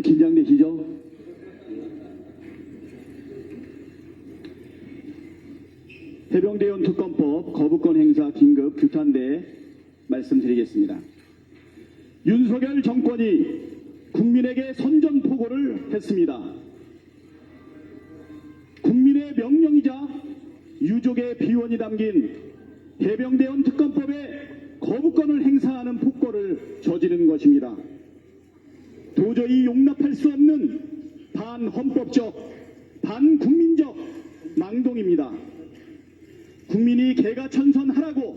긴장되시죠? 해병대원 특검법 거부권 행사 긴급 규탄대 말씀드리겠습니다. 윤석열 정권이 국민에게 선전포고를 했습니다. 국민의 명령이자 유족의 비원이 담긴 해병대원 특검법에 거부권을 행사하는 폭거를 저지른 것입니다. 도저히 용납할 수 없는 반헌법적, 반국민적 망동입니다. 국민이 개가천선하라고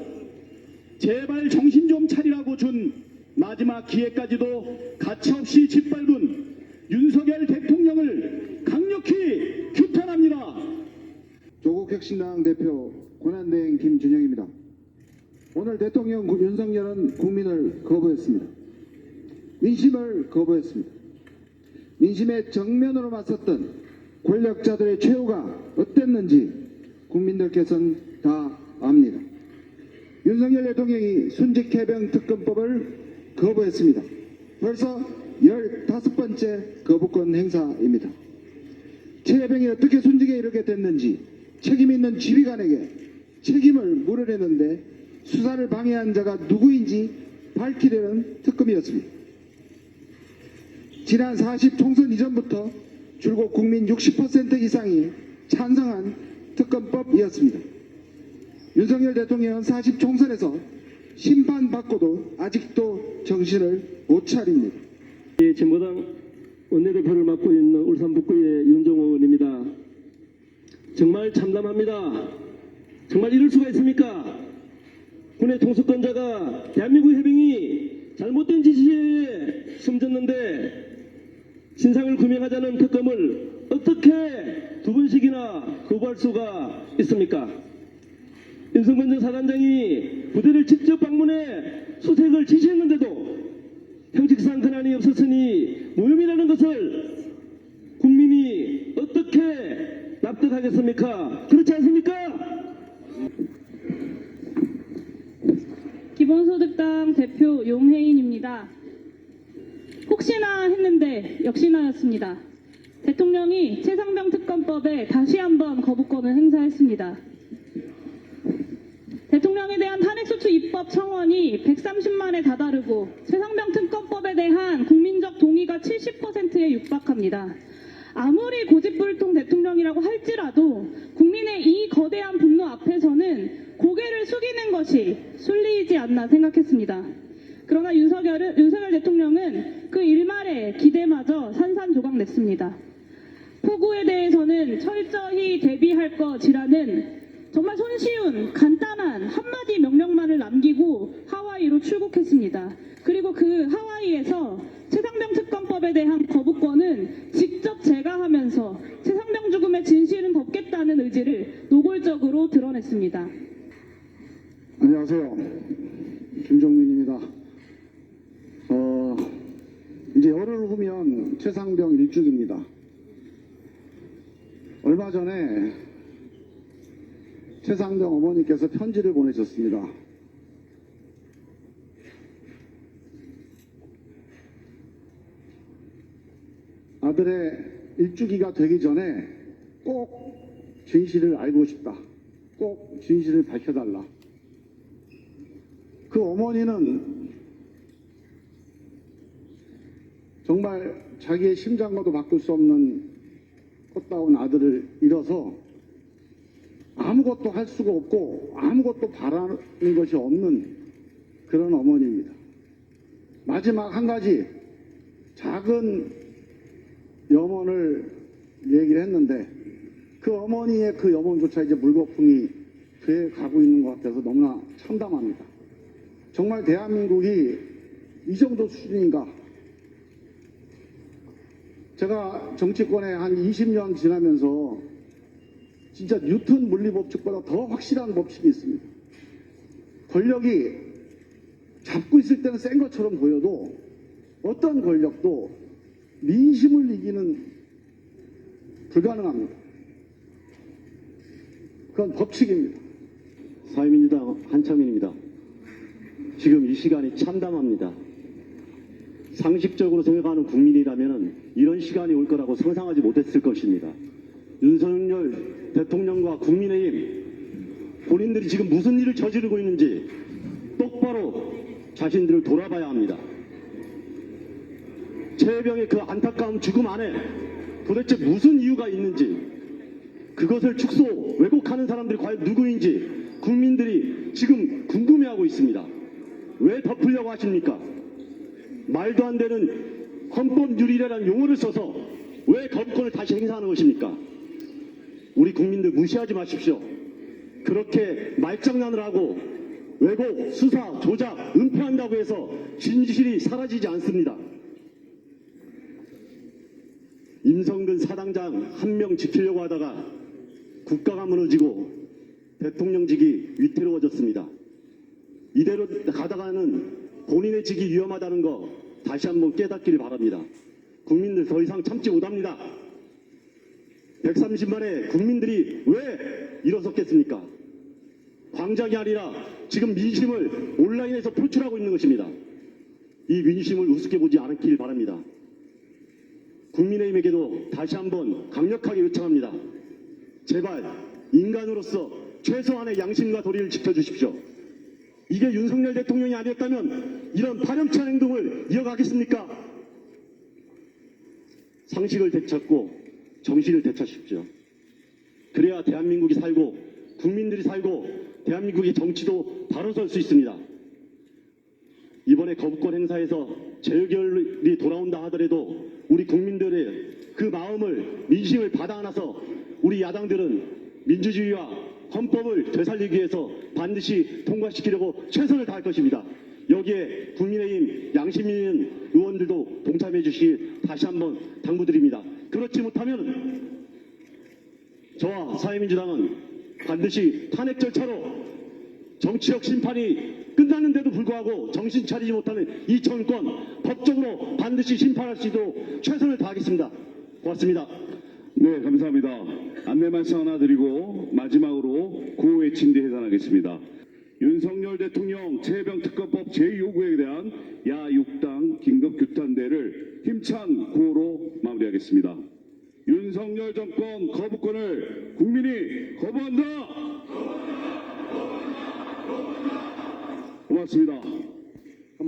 제발 정신 좀 차리라고 준 마지막 기회까지도 가차없이 짓밟은 윤석열 대통령을 강력히 규탄합니다. 조국혁신당 대표 권한대행 김준영입니다. 오늘 대통령 윤석열은 국민을 거부했습니다. 민심을 거부했습니다. 민심에 정면으로 맞섰던 권력자들의 최후가 어땠는지 국민들께서는 다 압니다. 윤석열 대통령이 순직 해병 특검법을 거부했습니다. 벌써 15번째 거부권 행사입니다. 최 해병이 어떻게 순직에 이르게 됐는지 책임 있는 지휘관에게 책임을 물으려는데 수사를 방해한 자가 누구인지 밝히려는 특검이었습니다. 지난 40 총선 이전부터 줄곧 국민 60% 이상이 찬성한 특검법이었습니다. 윤석열 대통령은 40 총선에서 심판받고도 아직도 정신을 못 차립니다. 진보당 원내대표를 맡고 있는 울산 북구의 윤종호 의원입니다. 정말 참담합니다. 정말 이럴 수가 있습니까? 군의 통수권자가 대한민국 해병이 잘못된 지시에 숨졌는데 진상을 규명하자는 특검을 어떻게 두 번씩이나 거부할 수가 있습니까? 윤석열 전 사단장이 부대를 직접 방문해 수색을 지시했는데도 형식상 근한이 없었으니 무혐의라는 것을 국민이 어떻게 납득하겠습니까? 그렇지 않습니까? 기본소득당 대표 용혜인입니다. 혹시나 했는데 역시나였습니다. 대통령이 최상병 특검법에 다시 한번 거부권을 행사했습니다. 대통령에 대한 탄핵소추 입법 청원이 130만에 다다르고 최상병 특검법에 대한 국민적 동의가 70%에 육박합니다. 아무리 고집불통 대통령이라고 할지라도 국민의 이 거대한 분노 앞에서는 고개를 숙이는 것이 순리이지 않나 생각했습니다. 그러나 윤석열 대통령은 그 일말의 기대마저 산산조각냈습니다. 폭우에 대해서는 철저히 대비할 것이라는 정말 손쉬운 간단한 한마디 명령만을 남기고 하와이로 출국했습니다. 그리고 그 하와이에서 최상병 특검법에 대한 거부권은 직접 제가 하면서 최상병 죽음의 진실은 덮겠다는 의지를 노골적으로 드러냈습니다. 안녕하세요. 김종민입니다. 이제 열흘 후면 최상병 일주기입니다. 얼마 전에 최상병 어머니께서 편지를 보내셨습니다. 아들의 일주기가 되기 전에 꼭 진실을 알고 싶다. 꼭 진실을 밝혀달라. 그 어머니는 정말 자기의 심장과도 바꿀 수 없는 꽃다운 아들을 잃어서 아무것도 할 수가 없고 아무것도 바라는 것이 없는 그런 어머니입니다. 마지막 한 가지 작은 염원을 얘기를 했는데 그 어머니의 그 염원조차 이제 물거품이 돼 가고 있는 것 같아서 너무나 참담합니다. 정말 대한민국이 이 정도 수준인가? 제가 정치권에 한 20년 지나면서 진짜 뉴턴 물리법칙보다 더 확실한 법칙이 있습니다. 권력이 잡고 있을 때는 센 것처럼 보여도 어떤 권력도 민심을 이기는 불가능합니다. 그건 법칙입니다. 사회민주당 한창민입니다. 지금 이 시간이 참담합니다. 상식적으로 생각하는 국민이라면 이런 시간이 올 거라고 상상하지 못했을 것입니다. 윤석열 대통령과 국민의힘 본인들이 지금 무슨 일을 저지르고 있는지 똑바로 자신들을 돌아봐야 합니다. 최혜병의 그 안타까운 죽음 안에 도대체 무슨 이유가 있는지, 그것을 축소, 왜곡하는 사람들이 과연 누구인지 국민들이 지금 궁금해하고 있습니다. 왜 덮으려고 하십니까? 말도 안 되는 헌법유리라는 용어를 써서 왜 거부권을 다시 행사하는 것입니까? 우리 국민들 무시하지 마십시오. 그렇게 말장난을 하고 왜곡, 수사, 조작, 은폐한다고 해서 진실이 사라지지 않습니다. 임성근 사당장 한 명 지키려고 하다가 국가가 무너지고 대통령직이 위태로워졌습니다. 이대로 가다가는 본인의 직이 위험하다는 거 다시 한번 깨닫기를 바랍니다. 국민들 더 이상 참지 못합니다. 130만의 국민들이 왜 일어섰겠습니까? 광장이 아니라 지금 민심을 온라인에서 표출하고 있는 것입니다. 이 민심을 우습게 보지 않길 바랍니다. 국민의힘에게도 다시 한번 강력하게 요청합니다. 제발 인간으로서 최소한의 양심과 도리를 지켜주십시오. 이게 윤석열 대통령이 아니었다면 이런 파렴치한 행동을 이어가겠습니까? 상식을 되찾고 정신을 되찾으십시오. 그래야 대한민국이 살고 국민들이 살고 대한민국의 정치도 바로 설 수 있습니다. 이번에 거부권 행사에서 재결이 돌아온다 하더라도 우리 국민들의 그 마음을, 민심을 받아 안아서 우리 야당들은 민주주의와 헌법을 되살리기 위해서 반드시 통과시키려고 최선을 다할 것입니다. 여기에 국민의힘 양심 있는 의원들도 동참해 주시길 다시 한번 당부드립니다. 그렇지 못하면 저와 사회민주당은 반드시 탄핵 절차로 정치적 심판이 끝났는데도 불구하고 정신 차리지 못하는 이 정권 법적으로 반드시 심판할 수 있도록 최선을 다하겠습니다. 고맙습니다. 네, 감사합니다. 안내 말씀 하나 드리고 마지막으로 구호 외친 뒤 해산하겠습니다. 윤석열 대통령 최혜병 특검법 제2요구에 대한 야6당 긴급 규탄대를 힘찬 구호로 마무리하겠습니다. 윤석열 정권 거부권을 국민이 거부한다. 고맙습니다.